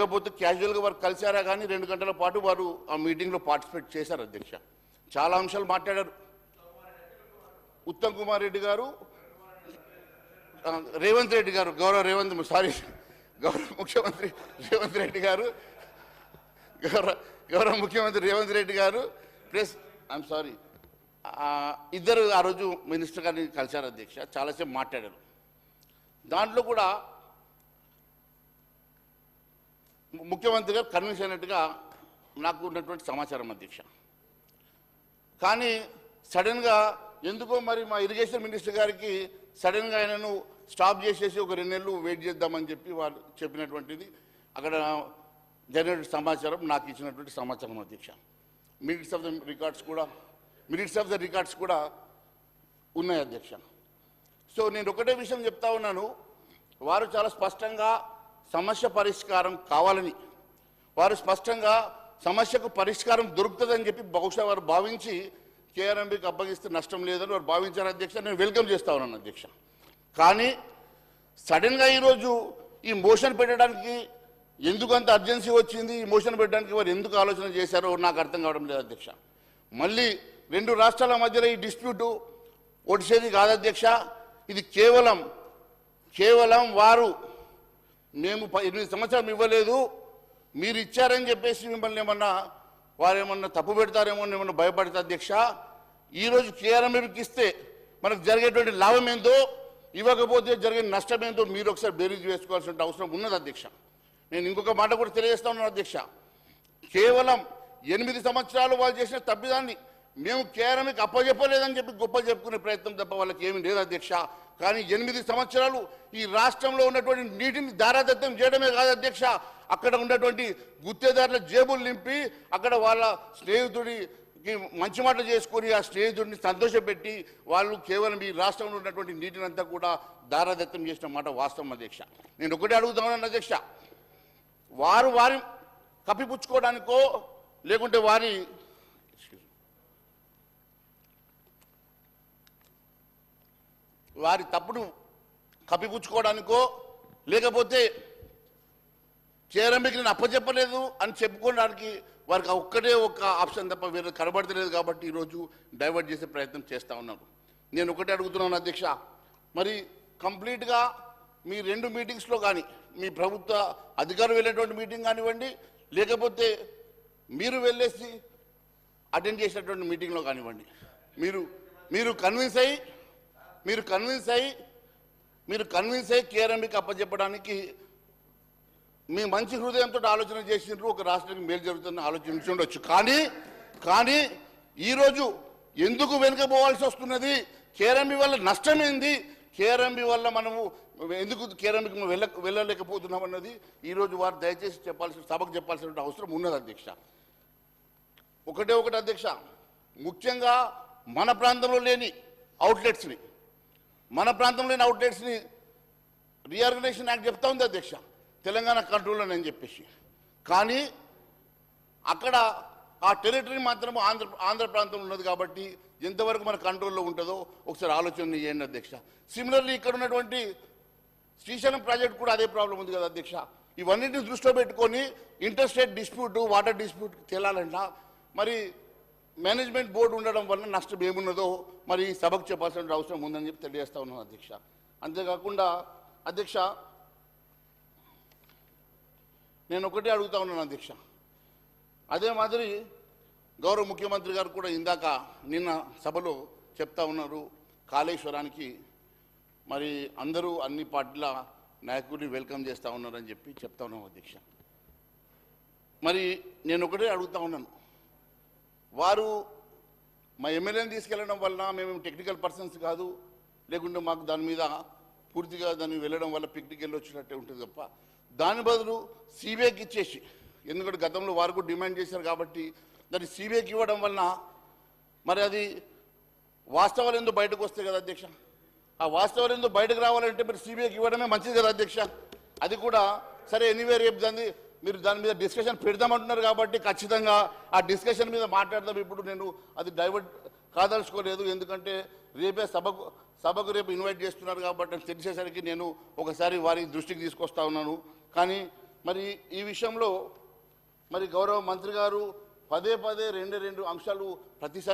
లేకపోతే క్యాజువల్గా వారు కలిశారా కానీ 2 గంటల పాటు వారు ఆ మీటింగ్లో పార్టిసిపేట్ చేశారు అధ్యక్ష. చాలా అంశాలు మాట్లాడారు. ఉత్తమ్ కుమార్ రెడ్డి గారు, రేవంత్ రెడ్డి గారు, గౌరవ ముఖ్యమంత్రి రేవంత్ రెడ్డి గారు, గౌరవ ముఖ్యమంత్రి రేవంత్ రెడ్డి గారు ప్లస్ ఇద్దరు ఆ రోజు మినిస్టర్ గారిని కలిశారు అధ్యక్ష. చాలాసేపు మాట్లాడారు. దాంట్లో కూడా ముఖ్యమంత్రి గారు కన్విన్స్ అయినట్టుగా నాకు ఉన్నటువంటి సమాచారం అధ్యక్ష. కానీ సడన్గా ఎందుకో మరి మా ఇరిగేషన్ మినిస్టర్ గారికి సడన్గా ఆయనను స్టాప్ చేసేసి ఒక 2 నెలలు వెయిట్ చేద్దామని చెప్పి వాళ్ళు చెప్పినటువంటిది అక్కడ జరిగిన సమాచారం, నాకు ఇచ్చినటువంటి సమాచారం అధ్యక్ష. మినిట్స్ ఆఫ్ ద రికార్డ్స్ కూడా ఉన్నాయి అధ్యక్ష. సో నేను ఒకటే విషయం చెప్తా ఉన్నాను, వారు చాలా స్పష్టంగా సమస్య పరిష్కారం కావాలని, వారు స్పష్టంగా సమస్యకు పరిష్కారం దొరుకుతుందని చెప్పి బహుశా వారు భావించి కేఆర్ఎంబీకి అప్పగిస్తే నష్టం లేదని వారు భావించారు అధ్యక్ష. నేను వెల్కమ్ చేస్తా ఉన్నాను అధ్యక్ష. కానీ సడన్గా ఈరోజు ఈ మోషన్ పెట్టడానికి ఎందుకు అంత అర్జెన్సీ వచ్చింది, ఈ మోషన్ పెట్టడానికి వారు ఎందుకు ఆలోచన చేశారో నాకు అర్థం కావడం లేదు అధ్యక్ష. మళ్ళీ 2 రాష్ట్రాల మధ్యలో ఈ డిస్ప్యూటు ఒడిసేది కాదు అధ్యక్ష. ఇది కేవలం వారు మేము 8 సంవత్సరాలు ఇవ్వలేదు, మీరు ఇచ్చారని చెప్పేసి మిమ్మల్ని వారు ఏమన్నా తప్పు పెడతారేమో ఏమన్నా భయపడతా అధ్యక్ష. ఈరోజు కేఆర్ఎంబీకి ఇస్తే మనకు జరిగేటువంటి లాభం ఏందో, ఇవ్వకపోతే జరిగే నష్టం ఏందో మీరు ఒకసారి బేరీజ్ వేసుకోవాల్సిన అవసరం ఉన్నది అధ్యక్ష. నేను ఇంకొక మాట కూడా తెలియజేస్తా ఉన్నాను అధ్యక్ష. కేవలం 8 సంవత్సరాలు వాళ్ళు చేసిన తప్పిదాన్ని మేము కేఆర్ఎంబీకి అప్పచెప్పలేదని చెప్పి గొప్ప చెప్పుకునే ప్రయత్నం తప్ప వాళ్ళకి ఏమీ లేదు అధ్యక్ష. కానీ 8 సంవత్సరాలు ఈ రాష్ట్రంలో ఉన్నటువంటి నీటిని దారాదత్తం చేయడమే కాదు అధ్యక్ష, అక్కడ ఉన్నటువంటి గుత్తేదారుల జేబులు నింపి అక్కడ వాళ్ళ స్నేహితుడికి మంచి మాటలు చేసుకొని ఆ స్నేహితుడిని సంతోషపెట్టి వాళ్ళు కేవలం ఈ రాష్ట్రంలో ఉన్నటువంటి నీటిని అంతా కూడా దారాదత్తం చేసిన మాట వాస్తవం అధ్యక్ష. నేను ఒకటే అడుగుతాను అధ్యక్ష, వారి కప్పిపుచ్చుకోవడానికో లేకుంటే వారి తప్పును కప్పిపుచ్చుకోవడానికో లేకపోతే కేఆర్ఎంబీకి నేను అప్పచెప్పలేదు అని చెప్పుకోవడానికి వారికి ఒక్కటే ఒక ఆప్షన్ తప్ప వేరే కనబడతలేదు. కాబట్టి ఈరోజు డైవర్ట్ చేసే ప్రయత్నం చేస్తూ ఉన్నారు. నేను ఒకటే అడుగుతున్నాను అధ్యక్ష, మరి కంప్లీట్గా మీ 2 మీటింగ్స్లో కానీ మీ ప్రభుత్వ అధికారులు వెళ్ళేటువంటి మీటింగ్ కానివ్వండి, లేకపోతే మీరు వెళ్ళేసి అటెండ్ చేసినటువంటి మీటింగ్లో కానివ్వండి, మీరు కన్విన్స్ అయ్యి కేఆర్ఎంబీకి అప్పచెప్పడానికి మీ మంచి హృదయంతో ఆలోచన చేసినారు, ఒక రాష్ట్రానికి మేలు జరుగుతుందని ఆలోచించి ఉండొచ్చు. కానీ ఈరోజు ఎందుకు వెనుకపోవాల్సి వస్తున్నది, కేఆర్ఎంబీ వల్ల నష్టమేంది, కేఆర్ఎంబీ వల్ల మనము ఎందుకు కేఆర్ఎంబీకి వెళ్ళలేకపోతున్నాం అన్నది ఈరోజు వారు దయచేసి సభకు చెప్పాల్సిన అవసరం ఉన్నది అధ్యక్ష. ఒకటే అధ్యక్ష, ముఖ్యంగా మన ప్రాంతంలో లేని అవుట్లెట్స్ని రీఆర్గనైజేషన్ యాక్ట్ చెప్తా ఉంది అధ్యక్ష, తెలంగాణ కంట్రోల్లోనే అని చెప్పేసి. కానీ అక్కడ ఆ టెరిటరీ మాత్రం ఆంధ్ర ప్రాంతంలో ఉన్నది కాబట్టి ఎంతవరకు మన కంట్రోల్లో ఉంటుందో ఒకసారి ఆలోచన చేయండి అధ్యక్ష. సిమిలర్లీ ఇక్కడ ఉన్నటువంటి శ్రీశైలం ప్రాజెక్ట్ కూడా అదే ప్రాబ్లం ఉంది కదా అధ్యక్ష. ఇవన్నింటిని దృష్టిలో పెట్టుకొని inter state dispute, water dispute తేలాలంట మరి మేనేజ్మెంట్ బోర్డు ఉండడం వల్ల నష్టం ఏమున్నదో మరి సభకు చెప్పాల్సిన అవసరం ఉందని చెప్పి తెలియజేస్తా ఉన్నాను అధ్యక్ష. అంతేకాకుండా అధ్యక్ష, నేను ఒకటే అడుగుతా ఉన్నాను అధ్యక్ష, అదే మాదిరి గౌరవ ముఖ్యమంత్రి గారు కూడా ఇందాక నిన్న సభలో చెప్తా ఉన్నారు, కాళేశ్వరానికి మరి అందరూ అన్ని పార్టీల నాయకుడిని వెల్కమ్ చేస్తూ ఉన్నారని చెప్పి చెప్తా ఉన్నాం అధ్యక్ష. మరి నేను ఒకటే అడుగుతా ఉన్నాను, వారు మా ఎమ్మెల్యేని తీసుకెళ్లడం వల్ల మేము టెక్నికల్ పర్సన్స్ కాదు, లేకుంటే మాకు దాని మీద పూర్తిగా దాన్ని వెళ్ళడం వల్ల పిక్నిక్ వెళ్ళి వచ్చినట్టే ఉంటుంది తప్ప దాని బదులు సిబిఐకి ఇచ్చేసి, ఎందుకంటే గతంలో వారు కూడా డిమాండ్ చేశారు కాబట్టి దాన్ని సిబిఐకి ఇవ్వడం వలన మరి అది వాస్తవాలు ఎందుకు బయటకు వస్తాయి కదా అధ్యక్ష. ఆ వాస్తవాలు ఎందుకు బయటకు రావాలంటే మరి సిబిఐకి ఇవ్వడమే మంచిది కదా అధ్యక్ష. అది కూడా సరే ఎనీవే రేపు మీరు దాని మీద డిస్కషన్ పెడదామంటున్నారు కాబట్టి ఖచ్చితంగా ఆ డిస్కషన్ మీద మాట్లాడదాం. ఇప్పుడు నేను అది డైవర్ట్ కాదలుచుకోలేదు, ఎందుకంటే రేపే సభకు రేపు ఇన్వైట్ చేస్తున్నారు కాబట్టి తెలిసేసరికి నేను ఒకసారి వారి దృష్టికి తీసుకొస్తా ఉన్నాను. కానీ మరి ఈ విషయంలో మరి గౌరవ మంత్రి గారు పదే పదే రెండు అంశాలు ప్రతిసారి